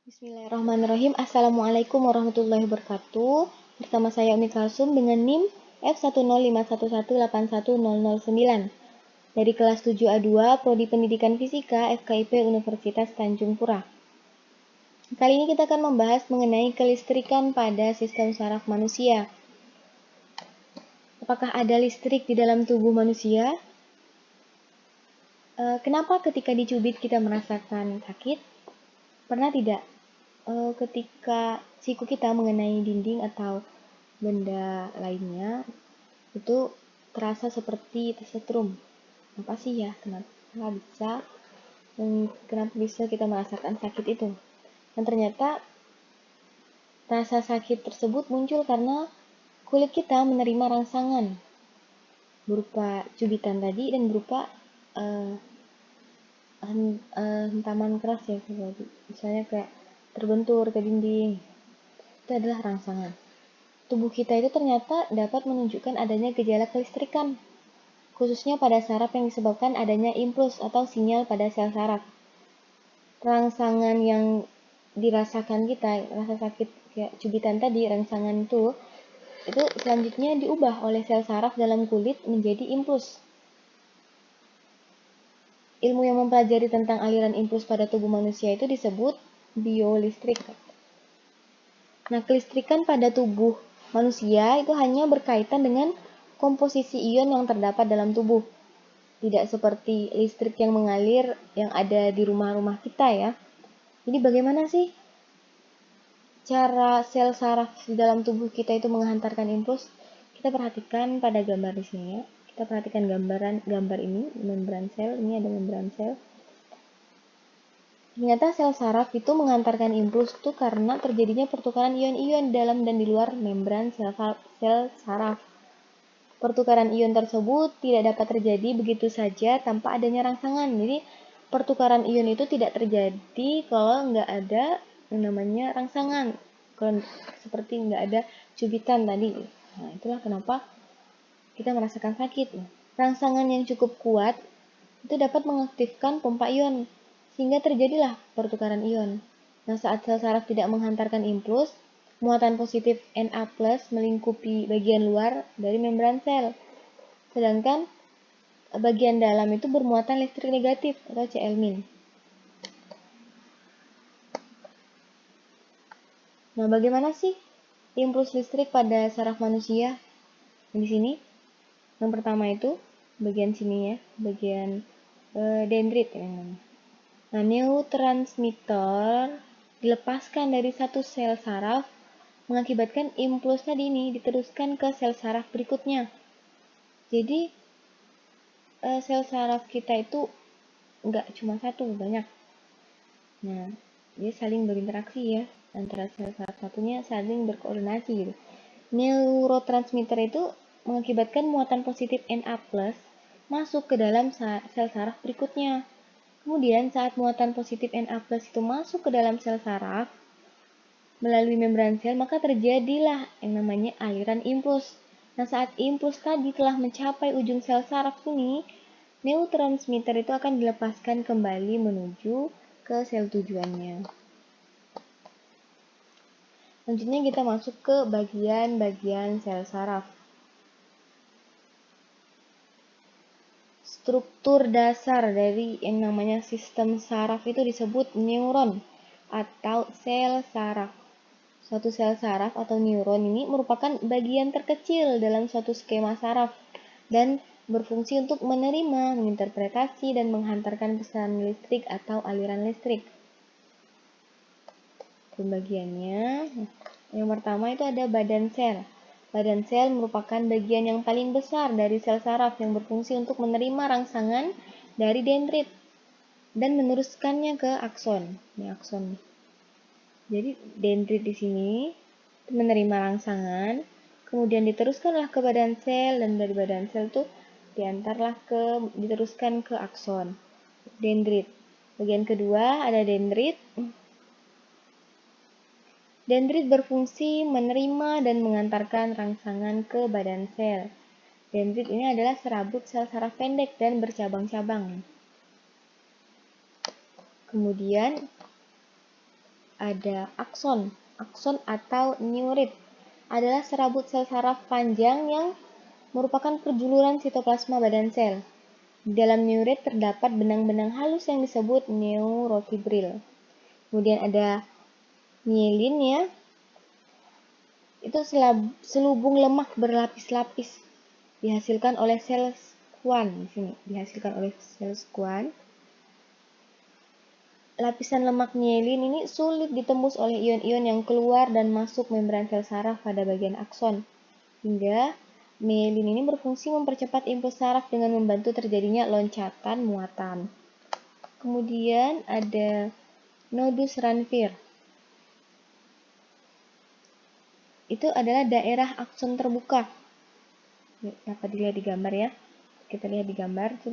Bismillahirrahmanirrahim. Assalamualaikum warahmatullahi wabarakatuh. Bersama saya Umi Kalsum dengan NIM F10511810009 dari kelas 7A2 Prodi Pendidikan Fisika FKIP Universitas Tanjung Pura. Kali ini kita akan membahas mengenai kelistrikan pada sistem saraf manusia. Apakah ada listrik di dalam tubuh manusia? Kenapa ketika dicubit kita merasakan sakit? Pernah tidak? Ketika siku kita mengenai dinding atau benda lainnya itu terasa seperti tersetrum. Kenapa sih ya? Kenapa bisa kita merasakan sakit itu? Dan ternyata rasa sakit tersebut muncul karena kulit kita menerima rangsangan berupa cubitan tadi dan berupa hentaman keras ya, misalnya kayak terbentur ke dinding. Itu adalah rangsangan. Tubuh kita itu ternyata dapat menunjukkan adanya gejala kelistrikan, khususnya pada saraf yang disebabkan adanya impuls atau sinyal pada sel saraf. Rangsangan yang dirasakan kita, rasa sakit kayak cubitan tadi, rangsangan itu selanjutnya diubah oleh sel saraf dalam kulit menjadi impuls. Ilmu yang mempelajari tentang aliran impuls pada tubuh manusia itu disebut biolistrik. Nah, kelistrikan pada tubuh manusia itu hanya berkaitan dengan komposisi ion yang terdapat dalam tubuh. Tidak seperti listrik yang mengalir yang ada di rumah-rumah kita ya. Jadi bagaimana sih cara sel saraf di dalam tubuh kita itu menghantarkan impuls? Kita perhatikan pada gambar di sini ya. Kita perhatikan gambar ini, membran sel, ini ada membran sel. Ternyata sel saraf itu menghantarkan impuls itu karena terjadinya pertukaran ion-ion dalam dan di luar membran sel saraf. Pertukaran ion tersebut tidak dapat terjadi begitu saja tanpa adanya rangsangan. Jadi pertukaran ion itu tidak terjadi kalau nggak ada yang namanya rangsangan. Kalau seperti nggak ada cubitan tadi. Nah, itulah kenapa kita merasakan sakit. Rangsangan yang cukup kuat itu dapat mengaktifkan pompa ion, sehingga terjadilah pertukaran ion. Nah, saat sel saraf tidak menghantarkan impuls, muatan positif Na+ melingkupi bagian luar dari membran sel. Sedangkan bagian dalam itu bermuatan listrik negatif atau Cl-. Nah, bagaimana sih impuls listrik pada saraf manusia? Di sini, yang pertama itu bagian sini ya, bagian dendrit ya. Nah, neurotransmitter dilepaskan dari satu sel saraf mengakibatkan impuls tadi ini diteruskan ke sel saraf berikutnya. Jadi sel saraf kita itu nggak cuma satu, banyak. Nah, dia saling berinteraksi ya, antara sel saraf satunya saling berkoordinasi gitu. Neurotransmitter itu mengakibatkan muatan positif Na+ masuk ke dalam sel saraf berikutnya. Kemudian saat muatan positif Na+ itu masuk ke dalam sel saraf melalui membran sel, maka terjadilah yang namanya aliran impuls. Nah, saat impuls tadi telah mencapai ujung sel saraf ini, neurotransmitter itu akan dilepaskan kembali menuju ke sel tujuannya. Selanjutnya kita masuk ke bagian-bagian sel saraf. Struktur dasar dari yang namanya sistem saraf itu disebut neuron atau sel saraf. Suatu sel saraf atau neuron ini merupakan bagian terkecil dalam suatu skema saraf dan berfungsi untuk menerima, menginterpretasi, dan menghantarkan pesan listrik atau aliran listrik. Pembagiannya, yang pertama itu ada badan sel. Badan sel merupakan bagian yang paling besar dari sel saraf yang berfungsi untuk menerima rangsangan dari dendrit dan meneruskannya ke akson. Ini akson. Jadi dendrit di sini menerima rangsangan, kemudian diteruskanlah ke badan sel, dan dari badan sel tuh diteruskan ke akson. Dendrit. Bagian kedua ada dendrit. Dendrit berfungsi menerima dan mengantarkan rangsangan ke badan sel. Dendrit ini adalah serabut sel saraf pendek dan bercabang-cabang. Kemudian ada akson. Akson atau neurit adalah serabut sel saraf panjang yang merupakan perjuluran sitoplasma badan sel. Di dalam neurit terdapat benang-benang halus yang disebut neurofibril. Kemudian ada mielin ya. Itu selubung lemak berlapis-lapis dihasilkan oleh sel Schwann di sini, dihasilkan oleh sel Schwann. Lapisan lemak mielin ini sulit ditembus oleh ion-ion yang keluar dan masuk membran sel saraf pada bagian akson, hingga mielin ini berfungsi mempercepat impuls saraf dengan membantu terjadinya loncatan muatan. Kemudian ada nodus Ranvier. Itu adalah daerah akson terbuka. Dapat dilihat di gambar ya. Kita lihat di gambar itu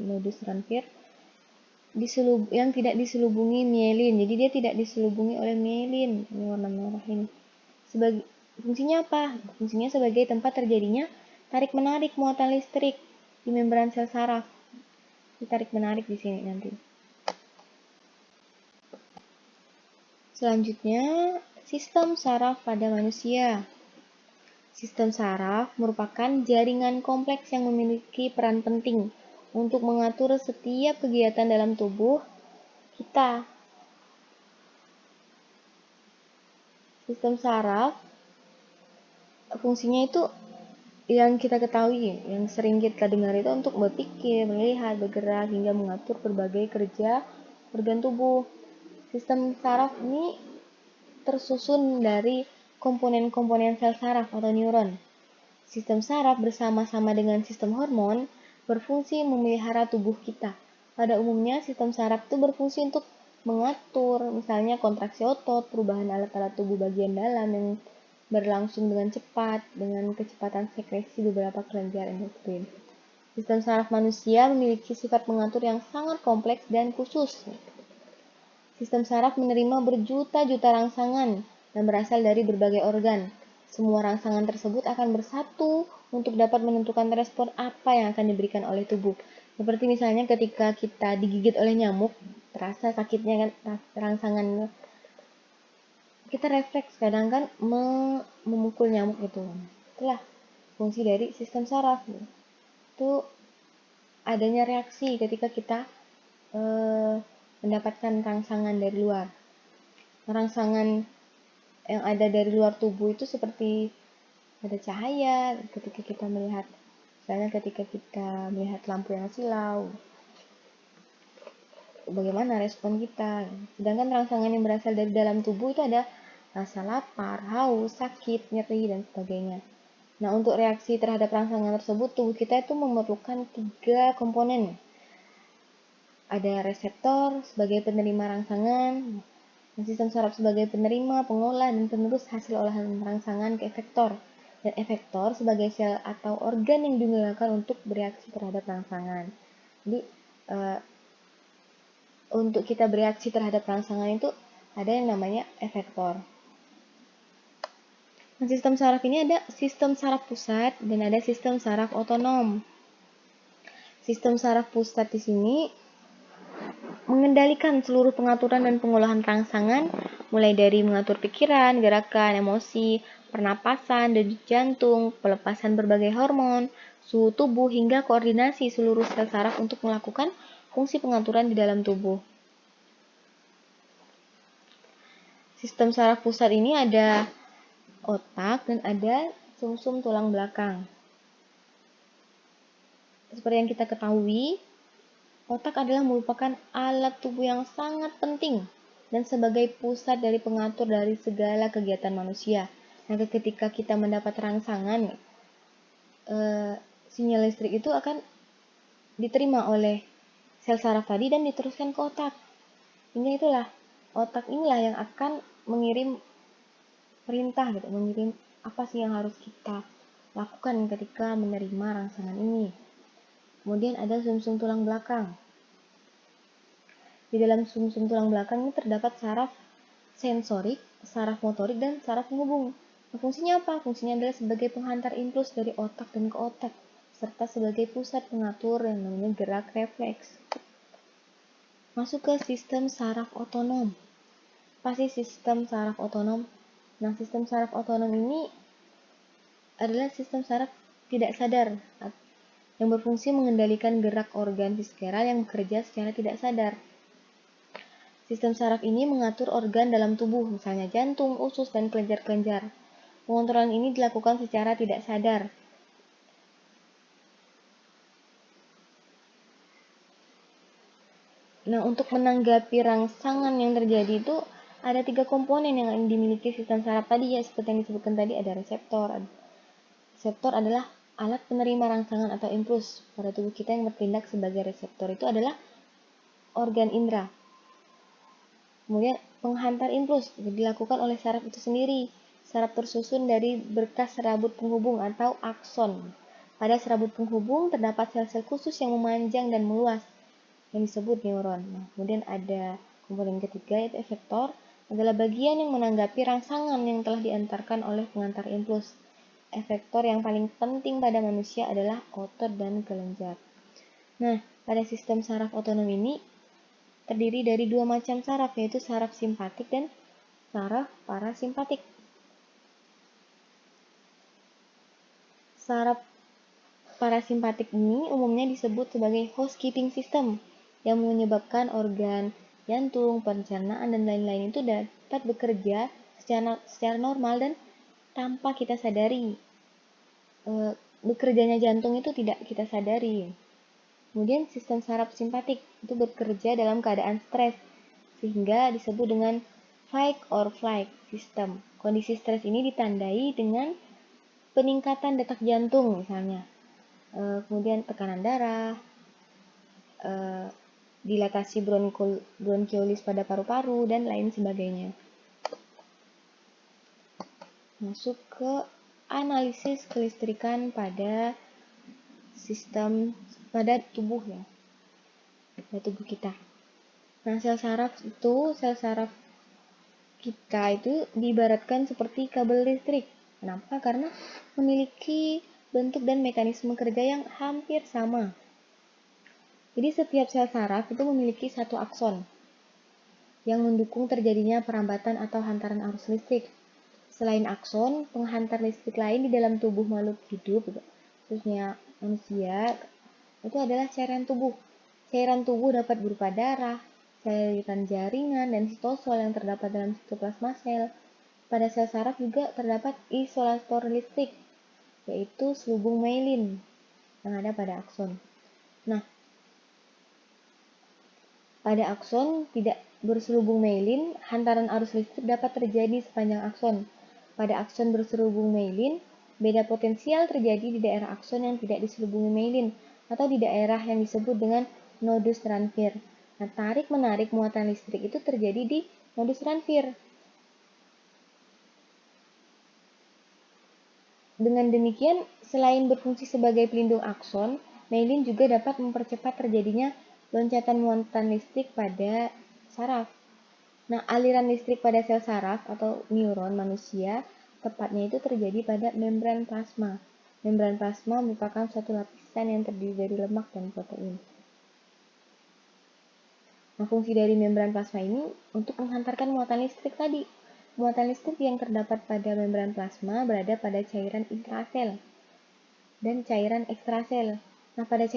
nodus Ranvier yang tidak diselubungi mielin. Jadi dia tidak diselubungi oleh mielin. Ini warna merah ini. Fungsinya apa? Fungsinya sebagai tempat terjadinya tarik-menarik muatan listrik di membran sel saraf. Ditarik-menarik di sini nanti. Selanjutnya, sistem saraf pada manusia. Sistem saraf merupakan jaringan kompleks yang memiliki peran penting untuk mengatur setiap kegiatan dalam tubuh kita. Sistem saraf fungsinya itu yang kita ketahui, yang sering kita dengar itu untuk berpikir, melihat, bergerak, hingga mengatur berbagai kerja organ tubuh. Sistem saraf ini tersusun dari komponen-komponen sel saraf atau neuron. Sistem saraf bersama-sama dengan sistem hormon berfungsi memelihara tubuh kita. Pada umumnya, sistem saraf itu berfungsi untuk mengatur, misalnya kontraksi otot, perubahan alat-alat tubuh bagian dalam yang berlangsung dengan cepat, dengan kecepatan sekresi beberapa kelenjar endokrin. Sistem saraf manusia memiliki sifat mengatur yang sangat kompleks dan khusus. Sistem saraf menerima berjuta-juta rangsangan yang berasal dari berbagai organ. Semua rangsangan tersebut akan bersatu untuk dapat menentukan respon apa yang akan diberikan oleh tubuh. Seperti misalnya ketika kita digigit oleh nyamuk, terasa sakitnya kan rangsangan. Kita refleks kadang kan memukul nyamuk itu. Itulah fungsi dari sistem saraf. Itu adanya reaksi ketika kita mendapatkan rangsangan dari luar. Rangsangan yang ada dari luar tubuh itu seperti ada cahaya ketika kita melihat, misalnya ketika kita melihat lampu yang silau, bagaimana respon kita. Sedangkan rangsangan yang berasal dari dalam tubuh itu ada rasa lapar, haus, sakit, nyeri, dan sebagainya. Nah, untuk reaksi terhadap rangsangan tersebut, tubuh kita itu memerlukan 3 komponen. Ada reseptor sebagai penerima rangsangan, sistem saraf sebagai penerima, pengolah, dan penerus hasil olahan rangsangan ke efektor. Dan efektor sebagai sel atau organ yang digunakan untuk bereaksi terhadap rangsangan. Jadi, untuk kita bereaksi terhadap rangsangan itu ada yang namanya efektor. Nah, sistem saraf ini ada sistem saraf pusat dan ada sistem saraf otonom. Sistem saraf pusat di sini mengendalikan seluruh pengaturan dan pengolahan rangsangan, mulai dari mengatur pikiran, gerakan, emosi, pernapasan, denyut jantung, pelepasan berbagai hormon, suhu tubuh, hingga koordinasi seluruh sel saraf untuk melakukan fungsi pengaturan di dalam tubuh. Sistem saraf pusat ini ada otak dan ada sumsum tulang belakang. Seperti yang kita ketahui, otak adalah merupakan alat tubuh yang sangat penting dan sebagai pusat dari pengatur dari segala kegiatan manusia. Nah, ketika kita mendapat rangsangan, sinyal listrik itu akan diterima oleh sel saraf tadi dan diteruskan ke otak. Hingga itulah, otak inilah yang akan mengirim perintah, mengirim apa sih yang harus kita lakukan ketika menerima rangsangan ini. Kemudian ada sumsum tulang belakang. Di dalam sumsum tulang belakang ini terdapat saraf sensorik, saraf motorik, dan saraf penghubung. Nah, fungsinya apa? Fungsinya adalah sebagai penghantar impuls dari otak dan ke otak, serta sebagai pusat pengatur yang namanya gerak refleks. Masuk ke sistem saraf otonom. Pasti sistem saraf otonom. Nah, sistem saraf otonom ini adalah sistem saraf tidak sadar yang berfungsi mengendalikan gerak organ visceral yang bekerja secara tidak sadar. Sistem saraf ini mengatur organ dalam tubuh, misalnya jantung, usus, dan kelenjar-kelenjar. Pengontrolan ini dilakukan secara tidak sadar. Nah, untuk menanggapi rangsangan yang terjadi itu ada 3 komponen yang dimiliki sistem saraf tadi ya, seperti yang disebutkan tadi ada reseptor. Reseptor adalah alat penerima rangsangan atau impuls pada tubuh kita yang bertindak sebagai reseptor itu adalah organ indera. Kemudian penghantar impuls dilakukan oleh saraf itu sendiri. Saraf tersusun dari berkas serabut penghubung atau akson. Pada serabut penghubung terdapat sel-sel khusus yang memanjang dan meluas yang disebut neuron. Nah, kemudian ada komponen ketiga yaitu efektor, adalah bagian yang menanggapi rangsangan yang telah diantarkan oleh pengantar impuls. Efektor yang paling penting pada manusia adalah otot dan kelenjar. Nah, pada sistem saraf otonom ini terdiri dari 2 macam saraf, yaitu saraf simpatik dan saraf parasimpatik. Saraf parasimpatik ini umumnya disebut sebagai housekeeping system yang menyebabkan organ jantung, pencernaan, dan lain-lain itu dapat bekerja secara normal dan tanpa kita sadari. Bekerjanya jantung itu tidak kita sadari. Kemudian sistem saraf simpatik itu bekerja dalam keadaan stres, sehingga disebut dengan fight or flight system. Kondisi stres ini ditandai dengan peningkatan detak jantung misalnya, kemudian tekanan darah, dilatasi bronchiolis pada paru-paru, dan lain sebagainya. Masuk ke analisis kelistrikan pada tubuh ya, pada tubuh kita. Nah, sel saraf kita itu diibaratkan seperti kabel listrik. Kenapa? Karena memiliki bentuk dan mekanisme kerja yang hampir sama. Jadi setiap sel saraf itu memiliki satu akson yang mendukung terjadinya perambatan atau hantaran arus listrik. Selain akson, penghantar listrik lain di dalam tubuh makhluk hidup, khususnya manusia, itu adalah cairan tubuh. Cairan tubuh dapat berupa darah, cairan jaringan, dan sitosol yang terdapat dalam sitoplasma sel. Pada sel saraf juga terdapat isolator listrik, yaitu selubung myelin yang ada pada akson. Nah, pada akson tidak berselubung myelin, hantaran arus listrik dapat terjadi sepanjang akson. Pada akson berselubung myelin, beda potensial terjadi di daerah akson yang tidak diselubungi myelin atau di daerah yang disebut dengan nodus transfer. Nah, tarik-menarik muatan listrik itu terjadi di nodus transfer. Dengan demikian, selain berfungsi sebagai pelindung akson, myelin juga dapat mempercepat terjadinya loncatan muatan listrik pada saraf. Nah, aliran listrik pada sel saraf atau neuron manusia tepatnya itu terjadi pada membran plasma. Membran plasma merupakan suatu lapisan yang terdiri dari lemak dan protein. Nah, fungsi dari membran plasma ini untuk menghantarkan muatan listrik tadi. Muatan listrik yang terdapat pada membran plasma berada pada cairan intrasel dan cairan ekstrasel. Nah, pada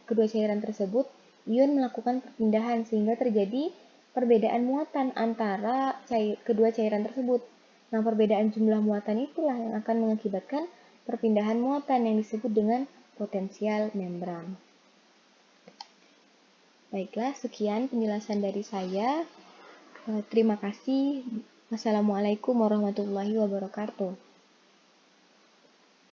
kedua cairan tersebut, ion melakukan perpindahan sehingga terjadi perbedaan muatan antara kedua cairan tersebut. Nah, perbedaan jumlah muatan itulah yang akan mengakibatkan perpindahan muatan yang disebut dengan potensial membran. Baiklah, sekian penjelasan dari saya. Terima kasih. Wassalamualaikum warahmatullahi wabarakatuh.